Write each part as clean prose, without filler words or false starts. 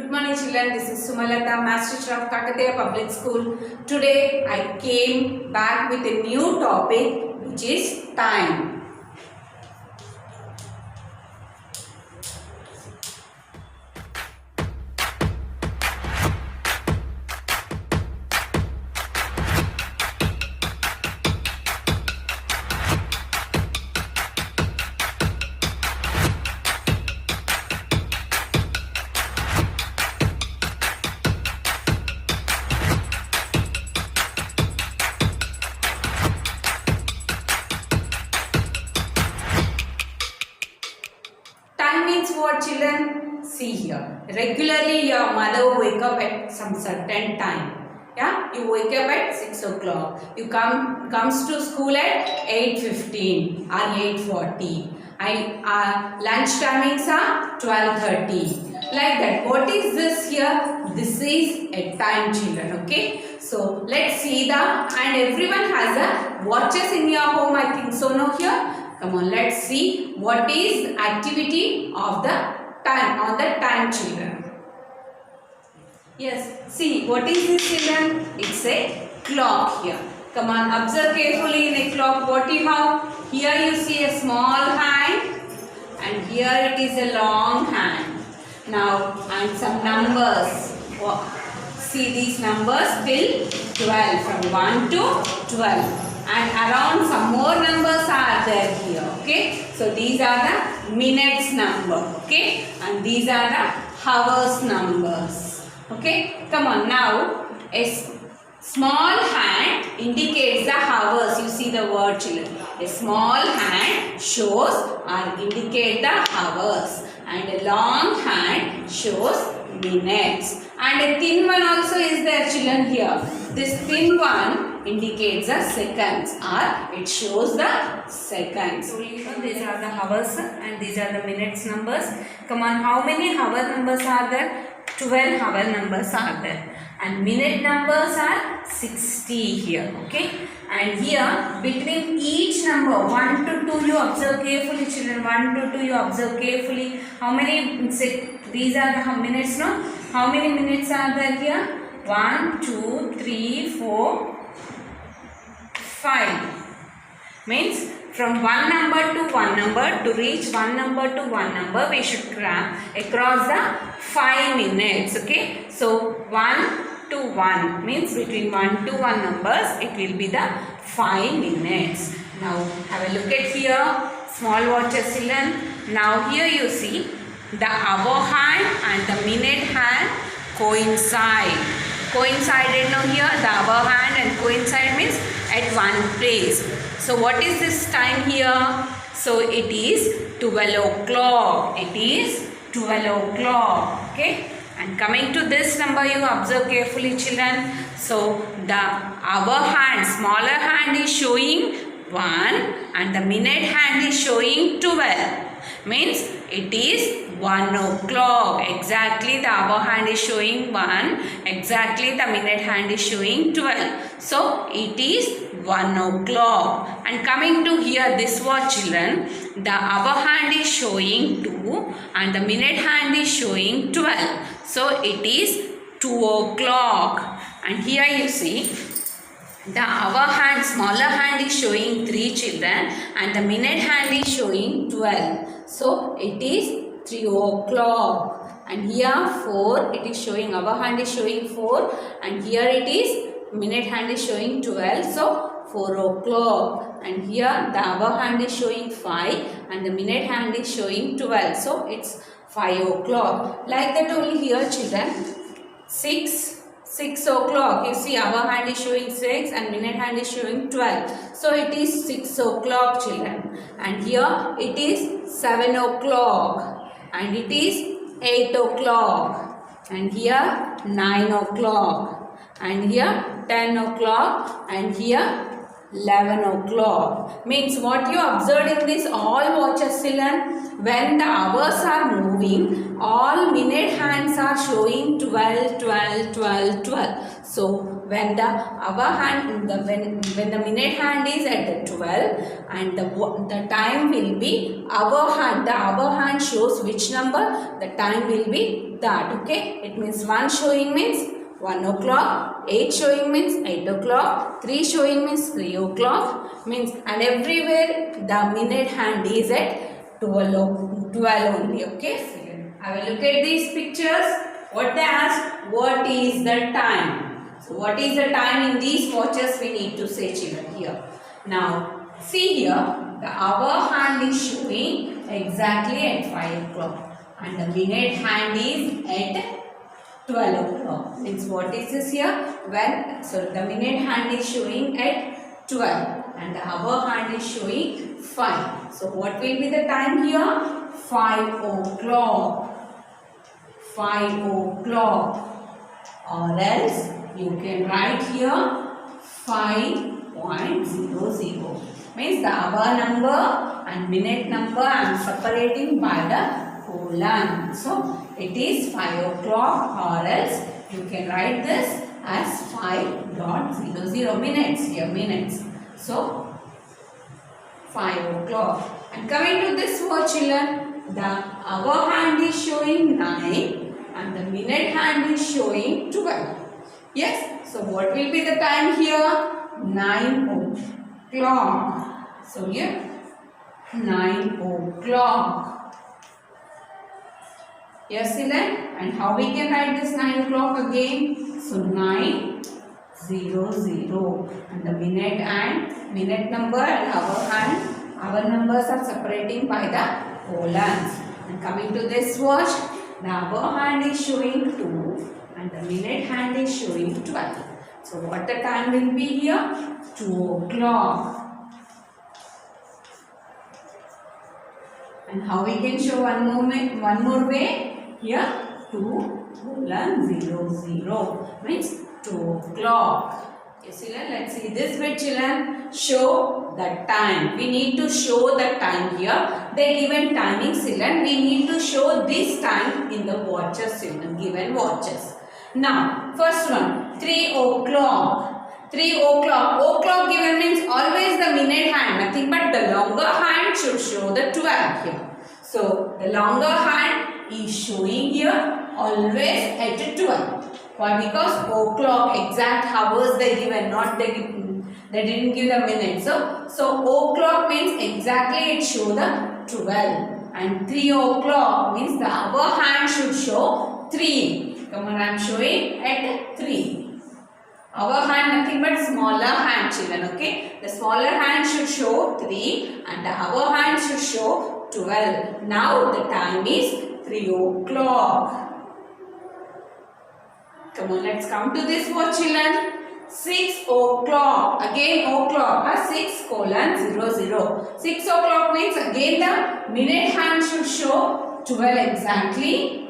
Good morning children, this is Sumalata, Master Teacher of Kakatiya Public School. Today I came back with a new topic which is time. Time means what children? See here. Regularly your mother wake up at some certain time. Yeah, you wake up at 6 o'clock. You comes to school at 8:15 or 8:40. Lunch timings are 12:30. Like that. What is this here? This is a time children. Okay. So let's see and everyone has a watches in your home. I think so. No here. Come on, let's see what is activity of the time on the time children. Yes, see what is this children? It's a clock here. Come on, observe carefully in a clock what you have. Here you see a small hand and here it is a long hand. Now and some numbers. See these numbers till 12, from 1 to 12. And around some more numbers are there here. Okay, so these are the minutes number. Okay, and these are the hours numbers. Okay, come on, now a small hand indicates the hours. You see the word children. A small hand shows or indicate the hours, and a long hand shows minutes. And a thin one also is there children here. This thin one indicates the seconds, or it shows the seconds. So these are the hours and these are the minutes numbers. Come on, how many hour numbers are there? 12 hour numbers are there. And minute numbers are 60 here. Okay. And here between each number 1 to 2 you observe carefully children. 1 to 2 you observe carefully. How many? These are the minutes, no? How many minutes are there here? 1, 2, 3, 4, 5. Means from one number to one number, to reach one number to one number, we should across the 5 minutes. Okay. So 1 to 1 means between 1 to 1 numbers, it will be the 5 minutes. Now have a look at here. Small watches children. Now here you see the hour hand and the minute hand coincide. Coincided now here, the hour hand and coincide means at one place. So what is this time here? So it is 12 o'clock. It is 12 o'clock. Okay. And coming to this number, you observe carefully children. So the hour hand, smaller hand is showing 1 and the minute hand is showing 12. Means it is 1 o'clock. Exactly the hour hand is showing 1. Exactly the minute hand is showing 12. So it is 1 o'clock. And coming to here, this watch children, the hour hand is showing 2 and the minute hand is showing 12. So it is 2 o'clock. And here you see the hour hand, smaller hand is showing 3 children and the minute hand is showing 12. So it is 3 o'clock. And here 4, it is showing, hour hand is showing 4 and here it is, minute hand is showing 12. So 4 o'clock. And here the hour hand is showing 5 and the minute hand is showing 12. So it's 5 o'clock. Like that only here children. 6 o'clock. You see hour hand is showing 6 and minute hand is showing 12. So it is 6 o'clock children. And here it is 7 o'clock. And it is 8 o'clock. And here 9 o'clock. And here 10 o'clock. And here 11 o'clock. Means what you observed in this all watches children, when the hours are moving, all minute hands are showing 12, 12, 12, 12. So when the hour hand, when the minute hand is at the 12, and the time will be hour hand. The hour hand shows which number, the time will be that. Okay, it means 1 showing means 1 o'clock, 8 showing means 8 o'clock, 3 showing means 3 o'clock, means, and everywhere the minute hand is at 12 only. Okay, have a look at these pictures. What they ask, what is the time? So what is the time in these watches we need to say, children, here. Now see here, the hour hand is showing exactly at 5 o'clock and the minute hand is at 12 o'clock. Means what is this here? When, so the minute hand is showing at 12 and the hour hand is showing 5. So what will be the time here? 5 o'clock. 5 o'clock, or else you can write here 5.00. Means the hour number and minute number I am separating by the colon. So it is 5 o'clock, or else you can write this as 5.00 minutes here, minutes. So 5 o'clock. And coming to this watch, children, the hour hand is showing 9 and the minute hand is showing 12. Yes, so what will be the time here? 9 o'clock. So here 9 o'clock. Yes, children, and how we can write this 9 o'clock again? So 9:00 and the minute number and hour numbers are separating by the colons. And coming to this watch, the hour hand is showing 2 and the minute hand is showing 12. So what the time will be here? 2 o'clock. And how we can show one more way? Here 2:00 means 2 o'clock. Yes, children, let's see this way, children. Show the time. We need to show the time here. They given timing, children. We need to show this time in the watches, children. Given watches. Now, first one, 3 o'clock. 3 o'clock. O'clock given means always the minute hand. Nothing but the longer hand should show the 12 here. So, the longer hand is showing here always at 12. Why? Because o'clock exact hours they given, not they didn't give the minutes. So o'clock means exactly it show the 12, and 3 o'clock means the hour hand should show 3. Come on, I am showing at 3. Hour hand nothing but smaller hand, children. Okay, the smaller hand should show 3 and the hour hand should show 12. Now the time is 3 o'clock. Come on, let's come to this watch, children. 6 o'clock. Again o'clock. 6:00. 6 o'clock means again the minute hand should show 12 exactly.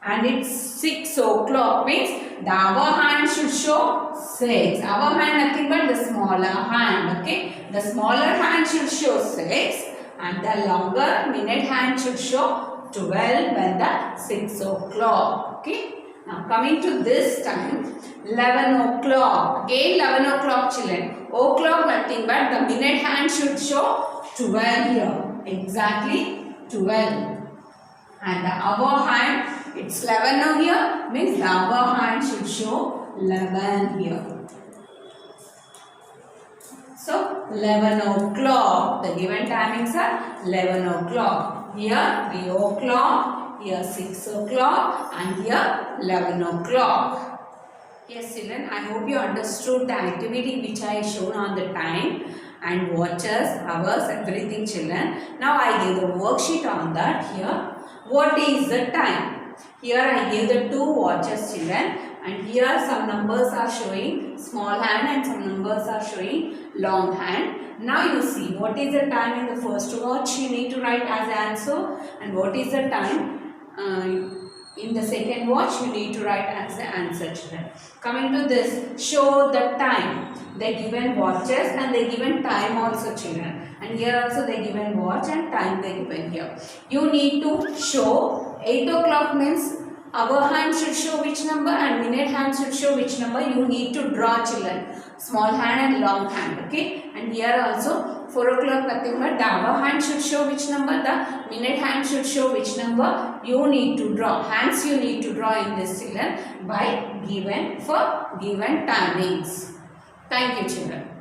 And it's 6 o'clock means the hour hand should show 6. Hour hand nothing but the smaller hand. Okay. The smaller hand should show 6 and the longer minute hand should show 12 when the 6 o'clock. Okay. Now coming to this time, 11 o'clock. Again 11 o'clock, children. O'clock nothing but the minute hand should show 12 here. Exactly 12. And the hour hand, it's 11 now here, means the hour hand should show 11 here. So 11 o'clock. The given timings are 11 o'clock. Here 3 o'clock, here 6 o'clock and here 11 o'clock. Yes, children, I hope you understood the activity which I shown on the time and watches, hours, everything, children. Now I give the worksheet on that here. What is the time? Here I give the 2 watches, children, and here some numbers are showing small hand and some numbers are showing long hand. Now you see what is the time in the first watch you need to write as answer, and what is the time in the second watch you need to write as the answer, children. Coming to this, show the time. They given watches and they given time also, children. And here also they given watch and time they given here. You need to show 8 o'clock means hour hand should show which number and minute hand should show which number. You need to draw, children. Small hand and long hand. Okay. And here also 4 o'clock nothing but the hour hand should show which number, the minute hand should show which number. You need to draw. Hands you need to draw in this, children, by given timings. Thank you, children.